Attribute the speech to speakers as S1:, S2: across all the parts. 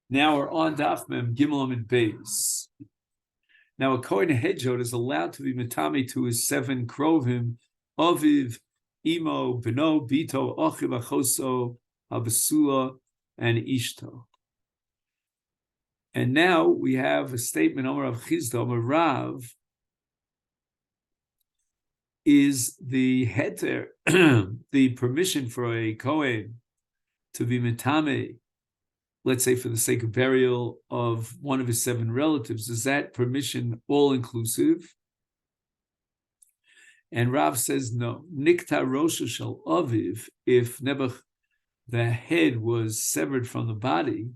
S1: Now we're on Daf Mem Gimel and Beis. Now a Kohen Hedjot is allowed to be metame to his 7 krovim, Aviv, Imo, Beno, Bito, Achiv, Achoso, Abasula, and Ishto. And now we have a statement, Amar Rav Chizda, Amar Rav, is the heter, the permission for a Kohen to be metame, let's say for the sake of burial of one of his 7 relatives, is that permission all-inclusive? And Rav says no. Nikta Rosha Shel Aviv, if Nebuch, the head was severed from the body,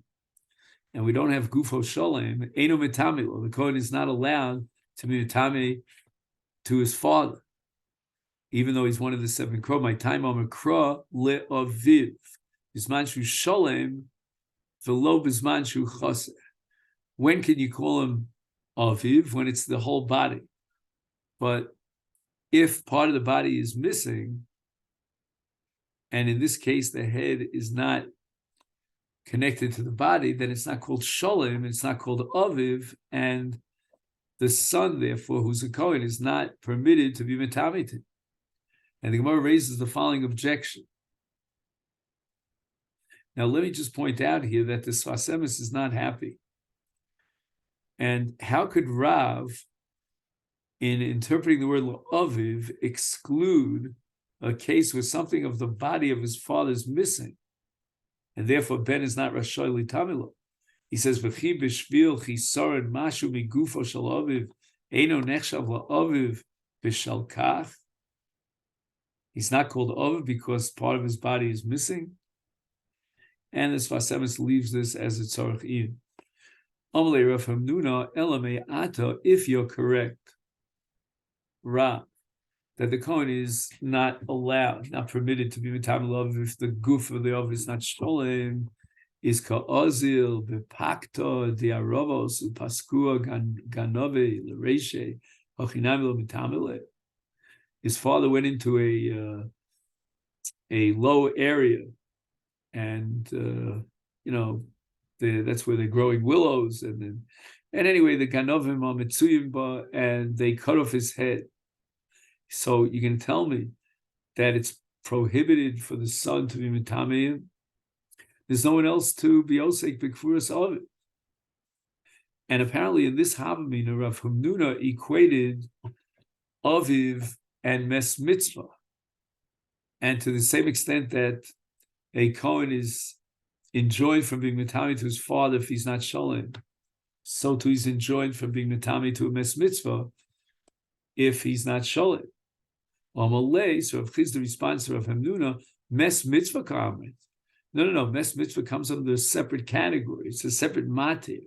S1: and we don't have Gufo Sholem, Eino Metame, the Kohen is not allowed to be metame to his father, even though he's one of the 7 Kro. My time on Kro le Aviv. Bismanshu Sholem, v'lo bismanshu Chaser. When can you call him Aviv? When it's the whole body. But if part of the body is missing, and in this case the head is not connected to the body, then it's not called Sholem, it's not called Aviv, and the son, therefore, who's a Kohen, is not permitted to be metame. And the Gemara raises the following objection. Now, let me just point out here that the Sfas Emes is not happy. And how could Rav, in interpreting the word Aviv, exclude a case where something of the body of his father is missing, and therefore Ben is not Rashoy Litamilo? He says, "V'chi b'shvil chisaron mashu migufo shel Aviv eino nechshav la'aviv b'shalkach." He's not called Aviv because part of his body is missing. And the Sfas Emes leaves this as a tzorach in. Amalei Rav Hamnuna elamei ata, if you're correct, Rav, that the Kohen is not allowed, not permitted to be metame Aviv if the goof of the Aviv is not sholem, is ka'ozil bepakto diarovos upaskua ganove l'reishe hochinam lo mitamele. His father went into a low area, and that's where they're growing willows, and anyway, the ganovim are mitzuyim ba, and they cut off his head. So you can tell me that it's prohibited for the son to be mitameim. There's no one else to be osek b'kfuras Aviv. And apparently in this Havamina, Rav Hamnuna equated Aviv and mes mitzvah. And to the same extent that a Kohen is enjoined from being metame to his father if he's not sholem, so too he's enjoined from being metame to a mes mitzvah if he's not sholem. Amalei, so Rav Chizda responds to Rav Hamnuna, mes mitzvah kamet. No. Mes mitzvah comes under a separate category. It's a separate matir.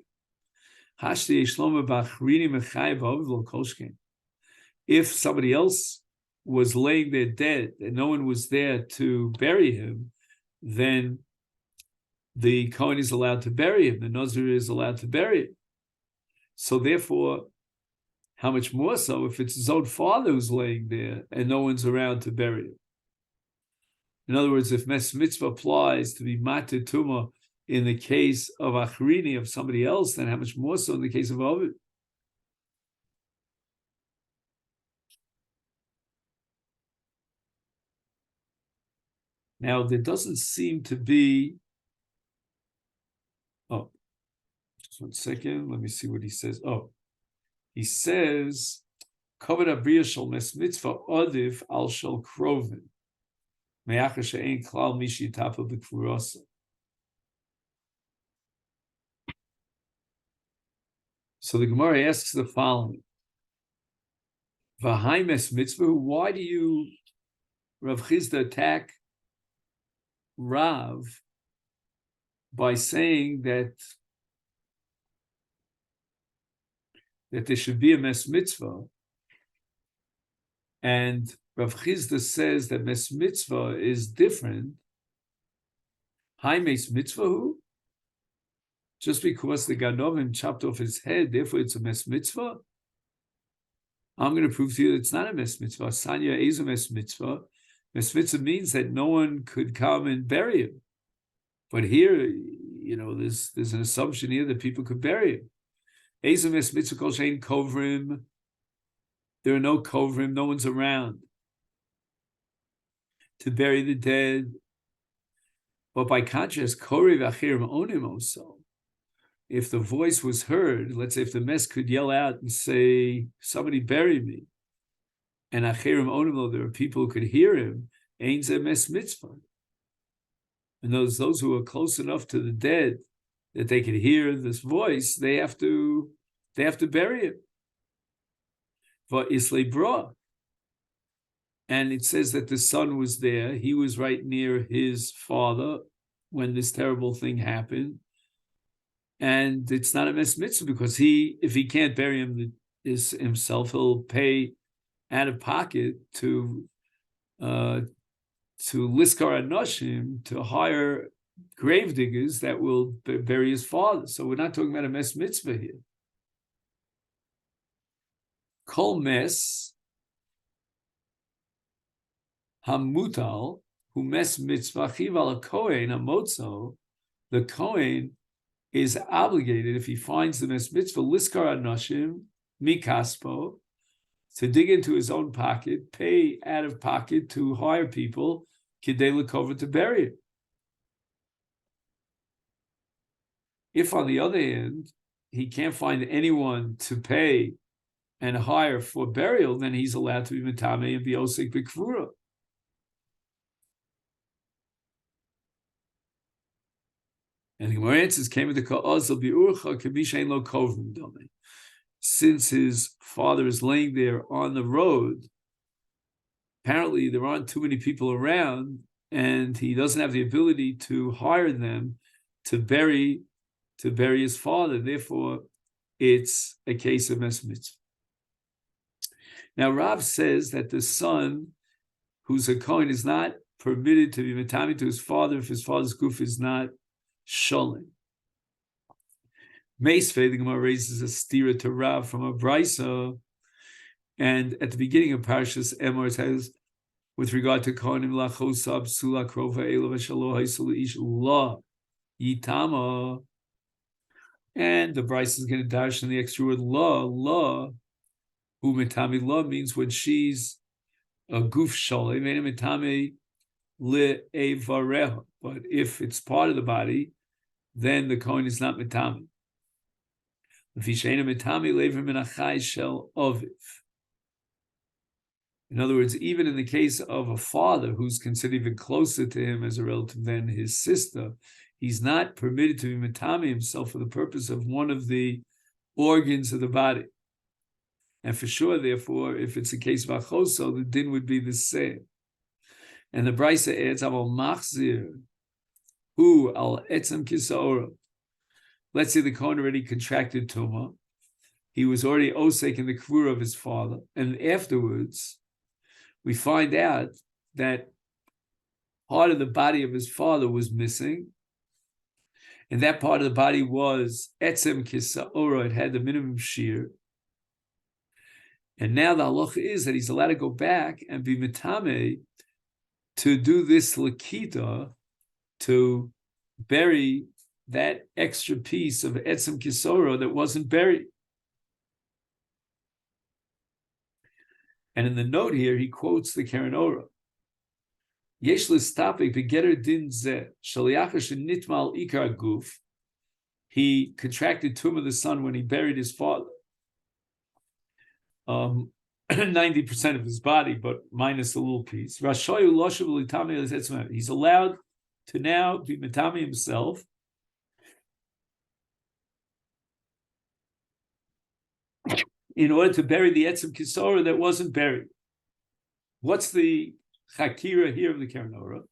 S1: If somebody else was laying there dead and no one was there to bury him, then the Kohen is allowed to bury him. The Nazir is allowed to bury him. So therefore, how much more so if it's his own father who's laying there and no one's around to bury him? In other words, if mes mitzvah applies to be matir tuma in the case of achrini, of somebody else, then how much more so in the case of Aviv? Now, there doesn't seem to be... Oh, just 1 second. Let me see what he says. Oh, he says, Kavod abriya shel mes mitzvah adiv al shel krovin. Me'achar she'ein klal mishi yitapel b'kfurasa. So the Gemara asks the following. V'hai mes mitzvah, why do you, Rav Chizda, attack Rav by saying that there should be a mes mitzvah, and Rav Chizda says that mes mitzvah is different? Hai mes mitzvah who? Just because the ganovim chopped off his head, therefore it's a mes mitzvah? I'm going to prove to you that it's not a mes mitzvah. Sanya is a mes mitzvah. Mes mitzvah means that no one could come and bury him. But here, there's an assumption here that people could bury him. Ezem es mitzvah kol shein kovrim. There are no kovrim, no one's around to bury the dead. But by contrast, kori v'achirim onim also. If the voice was heard, let's say if the mess could yell out and say, somebody bury me, and achirim onim, there are people who could hear him, ein ze mes mitzvah. And those who are close enough to the dead that they could hear this voice, they have to bury him. For islay bra. And it says that the son was there. He was right near his father when this terrible thing happened. And it's not a mes mitzvah because if he can't bury him himself, he'll pay out of pocket to liskar anoshim, to hire grave diggers that will bury his father. So we're not talking about a mes mitzvah here. Kol mes hamutal hu mes mitzvah chival a kohen hamotzo. The kohen is obligated, if he finds the mes mitzvah, liskar anoshim mikaspo, to dig into his own pocket, pay out of pocket to hire people kidei l'kover, to bury it. If, on the other hand, he can't find anyone to pay and hire for burial, then he's allowed to be metame and be osik b'kvura. And the Gemara answers, came with the ka'azal bi'urcha k'mishain lo kovrim dome. Since his father is laying there on the road, apparently there aren't too many people around, and he doesn't have the ability to hire them to bury his father. Therefore, it's a case of mes mitzvah. Now, Rav says that the son, who's a kohen, is not permitted to be metami to his father if his father's goof is not sholem. Meisvei, the Gemara raises a stira to Rav from a brisa, and at the beginning of Parshas Emor it says, with regard to kohenim lachosab sula krova elav shalo haisulu ish la yitama, and the brisa is going to dash in the extra word la. Who metami la means when she's a guf sholem, metami le evareha. But if it's part of the body, then the kohen is not metami. In other words, even in the case of a father who's considered even closer to him as a relative than his sister, he's not permitted to be metami himself for the purpose of one of the organs of the body. And for sure, therefore, if it's a case of achoso, the din would be the same. And the brisa adds, "Aval machzir hu al etzem kisaora." Let's say the kohen already contracted tumah. He was already osek in the kvura of his father. And afterwards, we find out that part of the body of his father was missing. And that part of the body was etzem kisaora. It had the minimum shear. And now the halacha is that he's allowed to go back and be metame to do this lakita, to bury that extra piece of etzem kisoro that wasn't buried. And in the note here, he quotes the Keren Orah. Yesh l'stapek begeter din zeh shaliach shenitmal ikar guf. He contracted tumah the son when he buried his father. 90% of his body, but minus a little piece. He's allowed to now be metami himself in order to bury the etzem kisora that wasn't buried. What's the chakira here of the Keren Orah?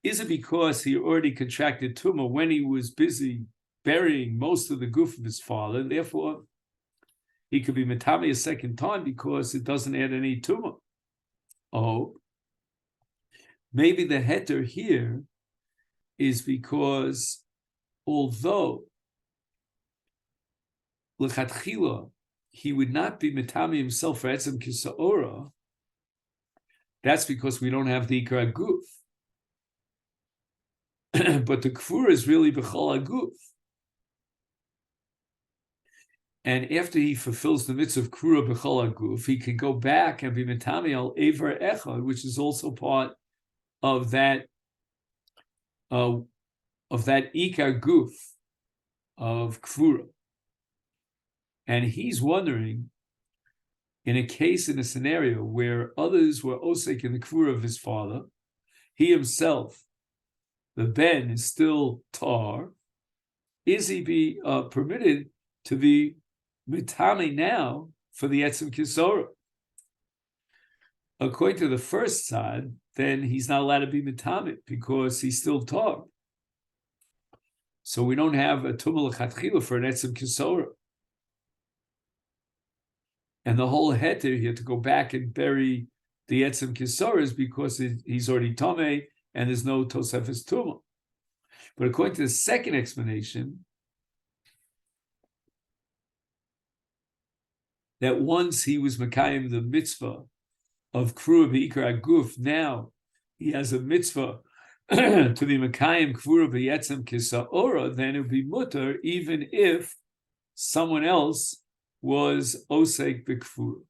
S1: Is it because he already contracted tumah when he was busy burying most of the goof of his father, and therefore he could be metami a second time because it doesn't add any tumah? Oh, maybe the heter here is because although l'chatchila he would not be metami himself for etzem kisaora, That's because we don't have the Ikar Guf. But the Kfur is really B'chol HaGuf. And after he fulfills the mitzvah of Kfura B'chol HaGuf, he can go back and be Metami al Ever Echad, which is also part of that Ikar Guf of Kfura. And he's wondering, in a scenario where others were osek in the Kfura of his father, he himself, the Ben, is still tar, is he be permitted to be mitame now for the Etzem Kisora? According to the first side, then he's not allowed to be mitame because he's still tar. So we don't have a tumah l'chatchila for an Etzem Kisora. And the whole heter, he had to go back and bury the Etzem Kisora is because he's already Tomei and there's no Tosefes Tumah. But according to the second explanation, that once he was Mekayim the mitzvah of Kfura B'ikar HaGuf, now he has a mitzvah to be Mekayim Kfura B'yetzem Kisa'ora, then it would be mutter even if someone else was Osek B'Kfura.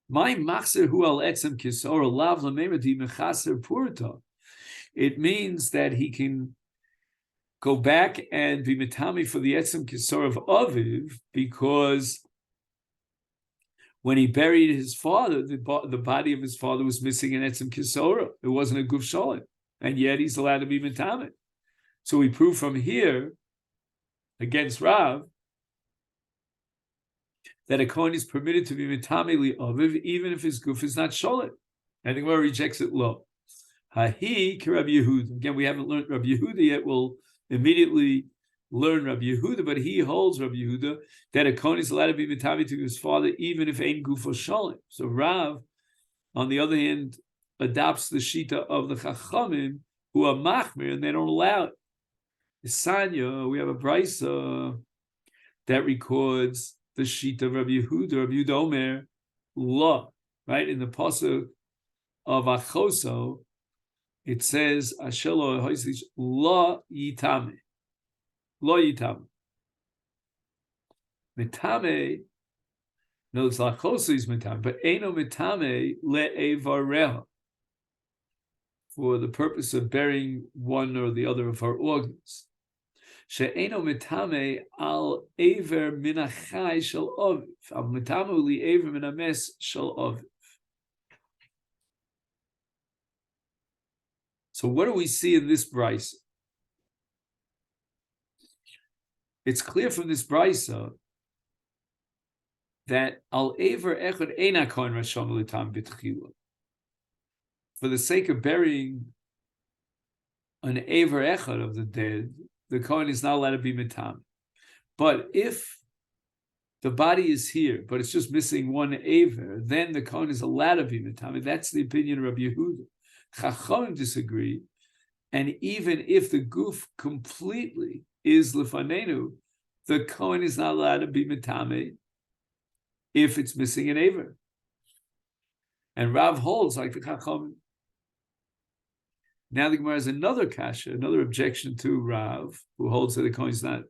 S1: My machzer hu al etzem kisora lav lamemadi mechaser purta. It means that he can go back and be mitami for the etzem kisora of Aviv, because when he buried his father, the body of his father was missing an etzem kisora. It wasn't a guf shalim, and yet he's allowed to be mitami. So we prove from here against Rav that a Kohen is permitted to be mitame li aviv even if his guf is not sholet. And the Gemara rejects it low. Hahi ki Rabbi Yehuda. Again, we haven't learned Rabbi Yehuda yet. We'll immediately learn Rabbi Yehuda, but he holds Rabbi Yehuda that a Kohen is allowed to be mitame to his father even if ain't guf or sholet. So Rav, on the other hand, adopts the shita of the Chachamim who are machmir and they don't allow it. Sanya, we have a brisa that records the sheet of Rabbi Yehuda Omer, La, right? In the pasuk of Achoso, it says, Ashelo Hoisish La Yitame. La Yitame. Mitame, no, it's Achoso is Mitame, but Eino Mitame Le'evareha, for the purpose of burying one or the other of our organs. She'eno mitame al aver minachai shel aviv. Al mitame li aver minames shel aviv. So what do we see in this brisa? It's clear from this brisa that al aver echad eina kohen rasham litam b'tchila. For the sake of burying an aver echad of the dead, the Kohen is not allowed to be mitam. But if the body is here, but it's just missing one aver, then the Kohen is allowed to be mitam. And that's the opinion of Rabbi Yehuda. Chachamim disagree. And even if the guf completely is lefanenu, the Kohen is not allowed to be mitame if it's missing an aver. And Rav holds like the Chachamim. Now the Gemara has another kasha, another objection to Rav, who holds that the Kohen is not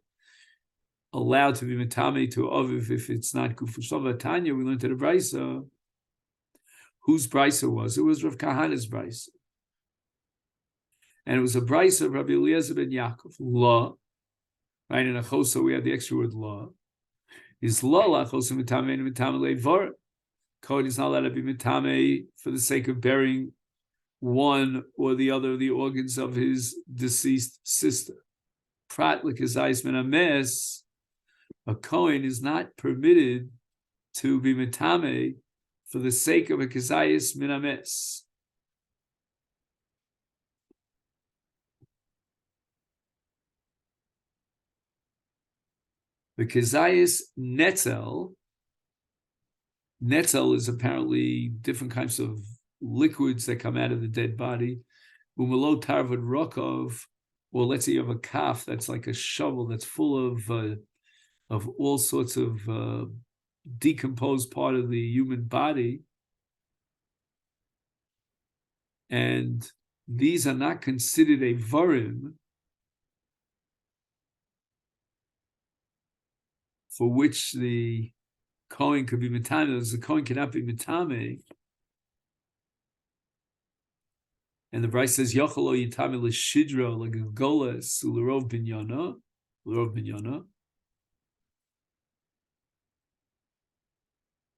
S1: allowed to be mitame to Aviv if it's not Kufushlava Tanya. We learned at a brisa. Whose brisa was? It was Rav Kahana's brisa. And it was a brisa of Rabbi Eliezer ben Yaakov. Law. Right? In Achosa we have the extra word law. Is law lachosa mitame and mitame levar. Kohen is not allowed to be mitame for the sake of burying one or the other of the organs of his deceased sister. Prat l'kezayis min hames, a Kohen is not permitted to be mitame for the sake of a kezayis min hames. The kezayis netzel is apparently different kinds of liquids that come out of the dead body. Umelo tarvad rokov, or let's say you have a calf that's like a shovel that's full of all sorts of decomposed part of the human body, and these are not considered a varim for which the Kohen could be mitame, as the Kohen cannot be mitame. And the Brayso says, Yochelo yitame l'shidra l'golgolas u'lerov binyana,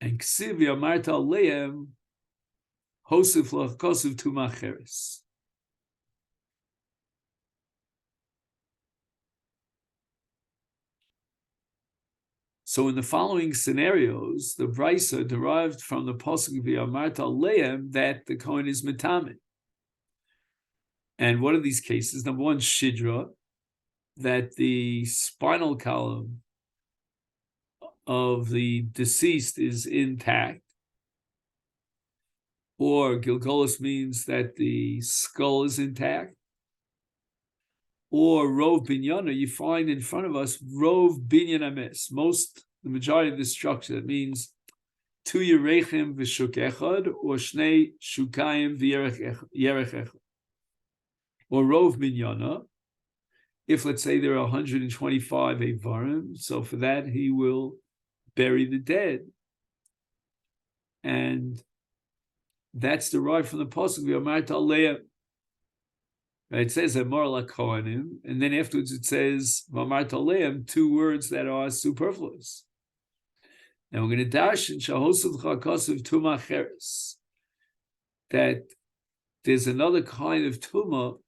S1: and ksiv yamarta aleim hosif l'chakosiv tumacheres. So in the following scenarios, the Brayso derived from the pasuk v'yamarta aleim that the Kohen is mitame. And what are these cases? Number one, shidra, that the spinal column of the deceased is intact. Or Gilgolos means that the skull is intact. Or Rov Binyana, you find in front of us Rov Binyan Ames. The majority of this structure, that means two Yerechim v'shuk echad, or Shnei Shukayim v'yerech echad. Or Rov Binyana, if let's say there are 125 Avarim, so for that he will bury the dead. And that's derived from the pasuk v'yamarta aleim. It says Amar LaKohanim, and then afterwards it says V'amarta aleim, two words that are superfluous. Now we're going to dash in Shahosav Chakasav Tuma Cheres, that there's another kind of Tuma,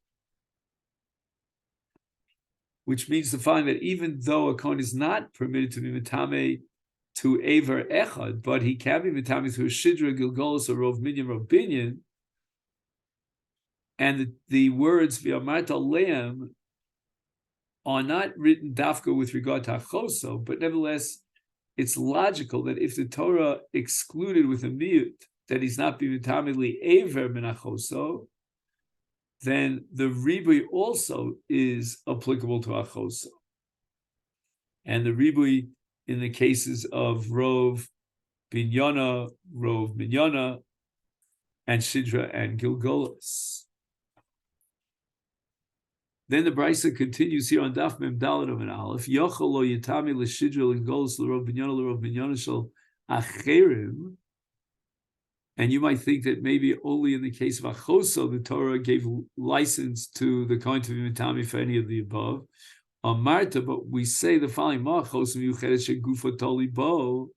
S1: which means to find that even though a Kohen is not permitted to be mitame to Aver Echad, but he can be mitame to a Shidra, Gilgolos, or Rov Binyan, and the words V'yamarta aleim are not written dafka with regard to Achoso, but nevertheless, it's logical that if the Torah excluded with a miyut that he's not be mitameli Aver min Achoso, then the ribui also is applicable to Achoso. And the ribui in the cases of Rov Binyana, and Shidra and Gilgolos. Then the Brayso continues here on Daf Mem Daled of an Aleph. Yochel lo yitami l'shidra l'golos l'rov binyana shel acherim. And you might think that maybe only in the case of Achoso the Torah gave license to the Kohen to be mitami for any of the above. Marta, but we say the following: Ma'achos miyucheres shegufo toli bo.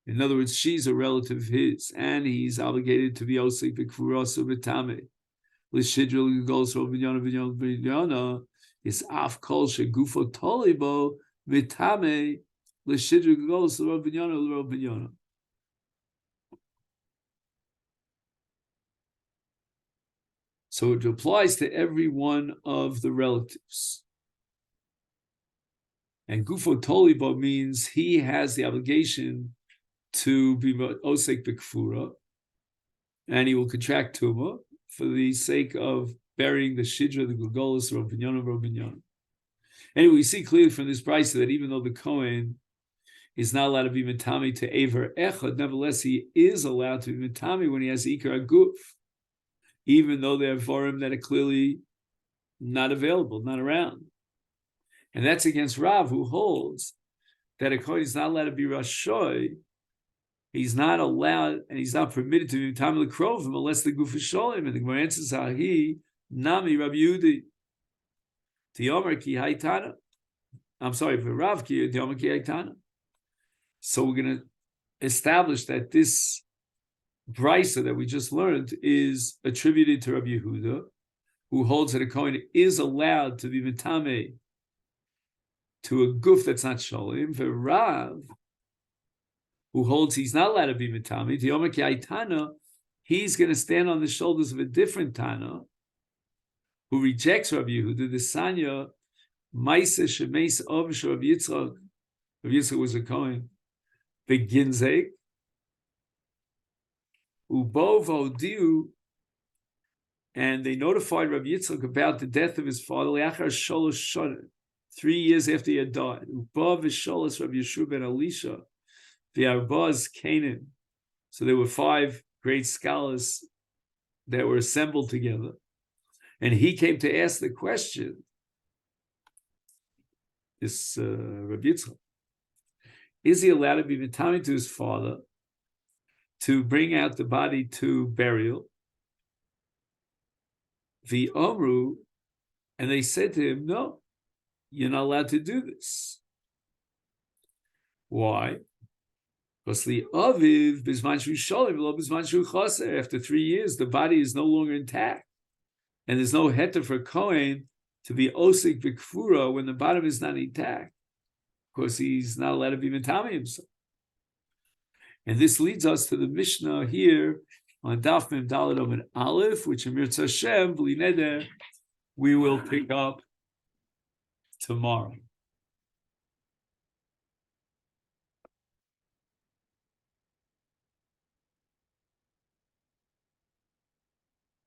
S1: In other words, she's a relative of his, and he's obligated to be osik b'kfuraso b'tameh. L'shidra l'golos l'rov binyana is af kol shegufo toli bo v'tameh l'shidra l'golos l'rov binyana. So it applies to every one of the relatives. And gufo tolibo means he has the obligation to be osek b'kfura, and he will contract tuma for the sake of burying the shidra, the gulgolos, or binyana. Anyway, we see clearly from this Brayso that even though the Kohen is not allowed to be mitami to Aver Echad, nevertheless he is allowed to be mitami when he has ikar aguf, even though there are forum that are clearly not available, not around. And that's against Rav, who holds that a Kohen is not allowed to be Rashoy. He's not allowed, and he's not permitted to be Tam L'Krovim unless the Guf is Sholim. And the Gemara answers, Hahi, Nami Rabbi Yehudi. Tiyomer ki haitana. I'm sorry, for Rav ki Tiyomer ki haitana. So we're going to establish that this Brayso that we just learned is attributed to Rabbi Yehuda, who holds that a Kohen is allowed to be mitame to a guf that's not sholim. For Rav, who holds he's not allowed to be mitame to Yom Tana, he's going to stand on the shoulders of a different Tana, who rejects Rabbi Yehuda, the Sanya Masechet shemeis of Rabbi Yitzchak. Rabbi Yitzchak was a Kohen. Beginzek. Ubov Odiu, and they notified Rabbi Yitzchak about the death of his father. Le'achar sholosh shonim. 3 years after he had died. Uba v'sholos Rabbi Yeshua ben Elisha, v'arbaz Canaan. So there were 5 great scholars that were assembled together. And he came to ask the question, this Rabbi Yitzchak, is he allowed to be mitami to his father to bring out the body to burial? The Omru, and they said to him, no, you're not allowed to do this. Why? Because the Aviv, Bizman Shu Sholim, Bizman Shu Chaser, after 3 years, the body is no longer intact. And there's no heter for Kohen to be Osik B'Kfura when the bottom is not intact. Of course, he's not allowed to be Mitami himself. And this leads us to the Mishnah here on Daf Mem Daled Amud Aleph, which in Mirza Hashem, B'li Neder, we will pick up tomorrow.